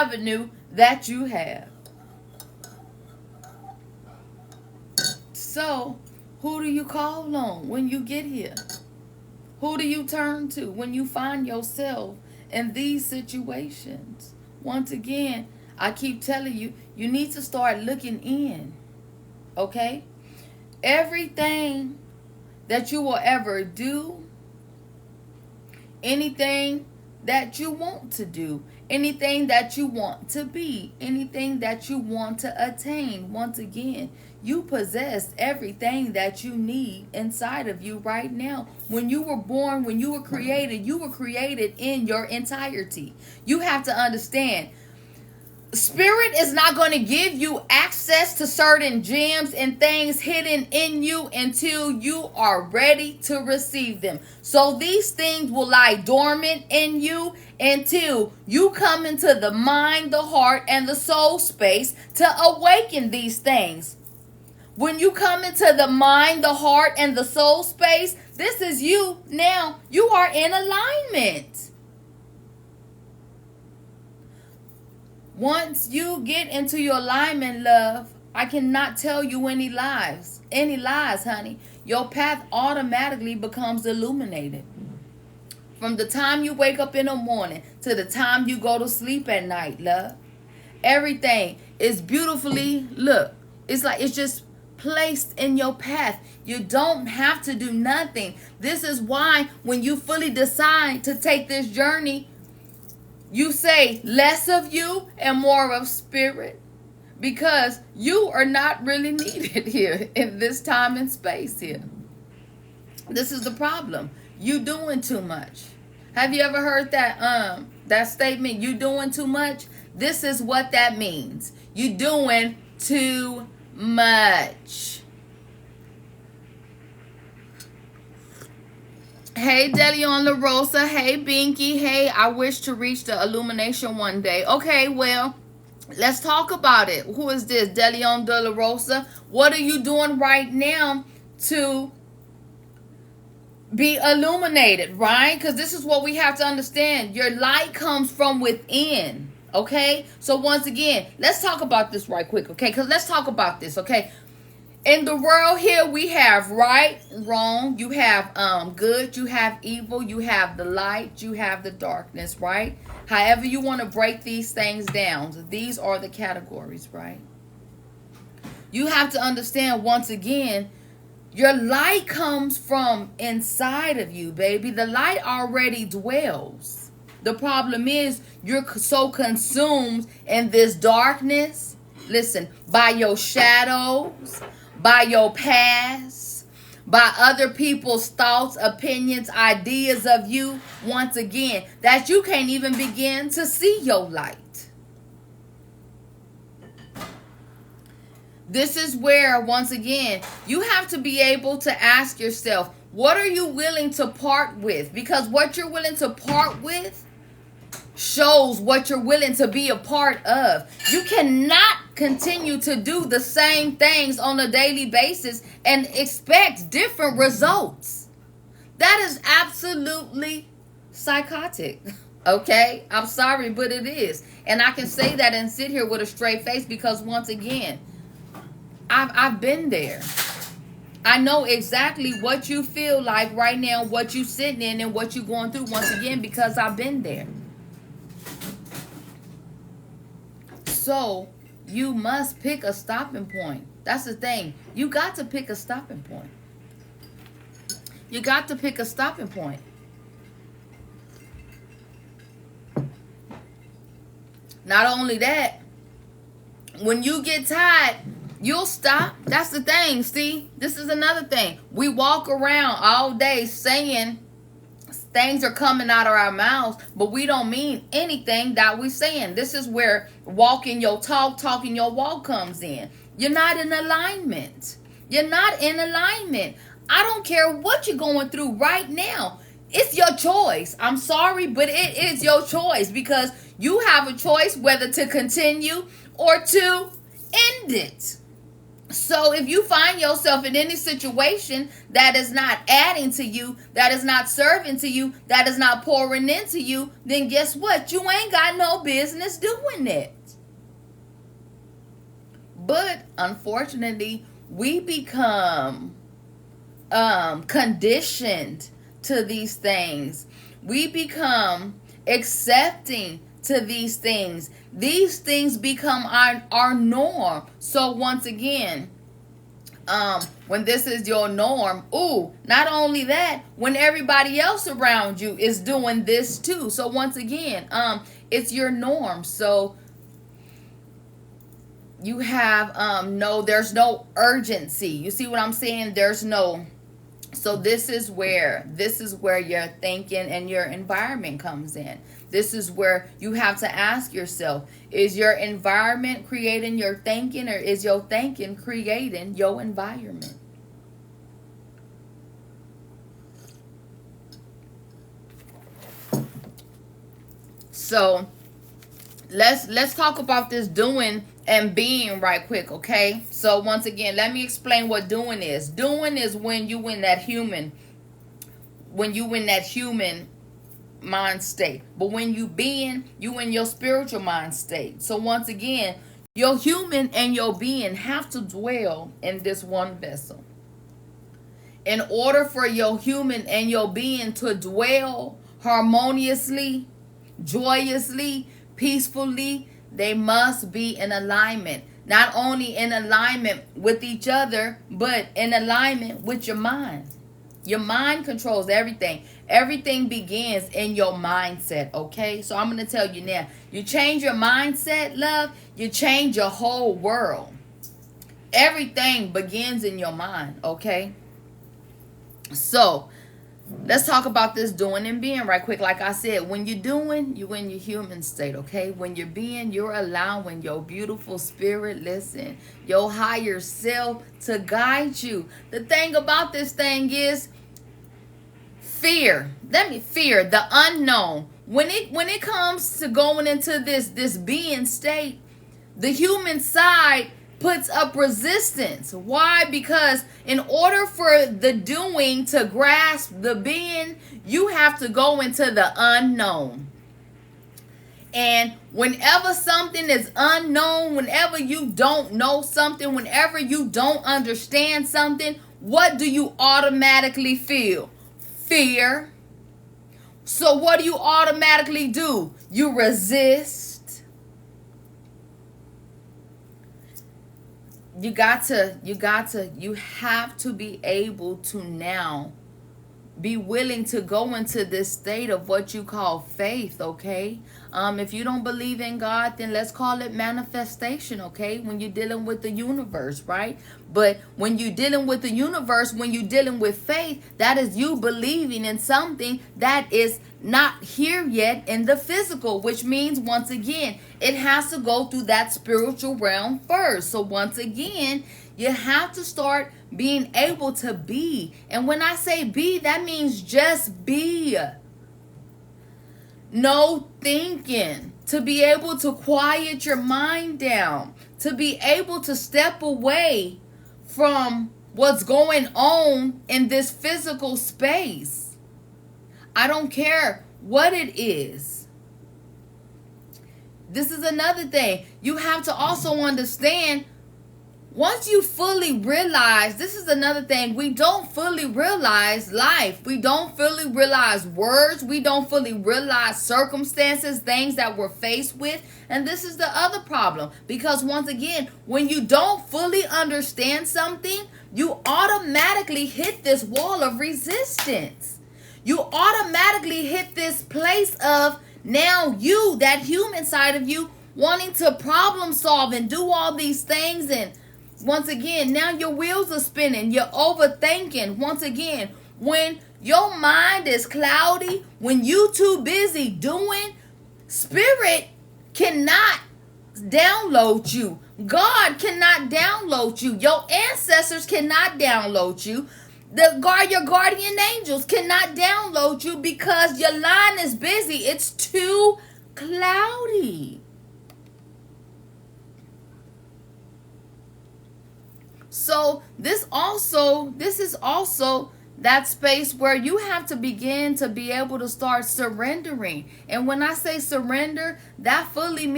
avenue that you have. So, who do you call on when you get here? Who do you turn to when you find yourself in these situations? Once again, I keep telling you, you need to start looking in. Okay? Everything that you will ever do, anything that you want to do, anything that you want to be, anything that you want to attain, once again, you possess everything that you need inside of you right now. When you were born, when you were created in your entirety. You have to understand, Spirit is not going to give you access to certain gems and things hidden in you until you are ready to receive them. So these things will lie dormant in you until you come into the mind, the heart, and the soul space to awaken these things. When you come into the mind, the heart, and the soul space, this is you now. You are in alignment. Once you get into your alignment, love, I cannot tell you any lies. Any lies, honey. Your path automatically becomes illuminated. From the time you wake up in the morning to the time you go to sleep at night, love. Everything is beautifully, look, it's just placed in your path. You don't have to do nothing. This is why when you fully decide to take this journey, you say less of you and more of Spirit, because you are not really needed here in this time and space here. This is the problem. You doing too much. Have you ever heard that statement, you doing too much? This is what that means. You doing too much. Hey, Deleon La Rosa. Hey, Binky. Hey, I wish to reach the illumination one day. Okay, well, let's talk about it. Who is this? Deleon La Rosa. What are you doing right now to be illuminated, right? Because this is what we have to understand. Your light comes from within, okay? So once again, let's talk about this right quick, okay? Because let's talk about this, okay? In the world here, we have right, wrong, you have good, you have evil, you have the light, you have the darkness, right? However you want to break these things down, these are the categories, right? You have to understand, once again, your light comes from inside of you, baby. The light already dwells. The problem is you're so consumed in this darkness, listen, by your shadows, by your past, by other people's thoughts, opinions, ideas of you, once again, that you can't even begin to see your light. This is where, once again, you have to be able to ask yourself, what are you willing to part with? Because what you're willing to part with shows what you're willing to be a part of. You cannot continue to do the same things on a daily basis and expect different results. That is absolutely psychotic. Okay? I'm sorry, but it is. And I can say that and sit here with a straight face because, once again, I've been there. I know exactly what you feel like right now, what you sitting in and what you going through, once again, because I've been there. So you must pick a stopping point. That's the thing. You got to pick a stopping point. You got to pick a stopping point. Not only that, when you get tired, you'll stop. That's the thing. See, this is another thing. We walk around all day saying things are coming out of our mouths, but we don't mean anything that we're saying. This is where walking your talk, talking your walk comes in. You're not in alignment. You're not in alignment. I don't care what you're going through right now. It's your choice. I'm sorry, but it is your choice, because you have a choice whether to continue or to end it. So if you find yourself in any situation that is not adding to you, that is not serving to you, that is not pouring into you, then guess what? You ain't got no business doing it. But unfortunately, we become conditioned to these things. We become accepting to these things. These things become our norm. So once again, when this is your norm, not only that, when everybody else around you is doing this too. So once again, it's your norm. So you have there's no urgency. You see what I'm saying? So this is where your thinking and your environment comes in. This is where you have to ask yourself, is your environment creating your thinking, or is your thinking creating your environment? So let's talk about this doing and being right quick, okay? So once again, let me explain what doing is. Doing is when you in that human mind state. But when you in your spiritual mind state. So once again, your human and your being have to dwell in this one vessel. In order for your human and your being to dwell harmoniously, joyously, peacefully, they must be in alignment. Not only in alignment with each other, but in alignment with your mind. Your mind controls everything. Everything begins in your mindset, okay? So I'm going to tell you now. You change your mindset, love, you change your whole world. Everything begins in your mind, okay? So let's talk about this doing and being right quick. Like I said, when you're doing, you're in your human state, okay? When you're being, you're allowing your beautiful spirit, listen, your higher self to guide you. The thing about this thing is fear. Fear, the unknown. When it comes to going into this being state, the human side puts up resistance. Why? Because in order for the doing to grasp the being, you have to go into the unknown. And whenever something is unknown, whenever you don't know something, whenever you don't understand something, what do you automatically feel? Fear. So what do you automatically do? You resist. You have to be able to now be willing to go into this state of what you call faith, okay? If you don't believe in God, then let's call it manifestation, okay? When you're dealing with the universe, right? But when you're dealing with the universe, when you're dealing with faith, that is you believing in something that is not here yet in the physical, which means, once again, it has to go through that spiritual realm first. So once again, you have to start being able to be. And when I say be, that means just be. No thinking. To be able to quiet your mind down. To be able to step away from what's going on in this physical space. I don't care what it is. This is another thing. You have to also understand, once you fully realize, this is another thing, we don't fully realize life. We don't fully realize words. We don't fully realize circumstances, things that we're faced with. And this is the other problem. Because once again, when you don't fully understand something, you automatically hit this wall of resistance. You automatically hit this place of now you, that human side of you, wanting to problem solve and do all these things. And once again, now your wheels are spinning. You're overthinking. Once again, when your mind is cloudy, when you too busy doing, spirit cannot download you. God cannot download you. Your ancestors cannot download you. Your guardian angels cannot download you because your line is busy. It's too cloudy. So this is also that space where you have to begin to be able to start surrendering. And when I say surrender, that fully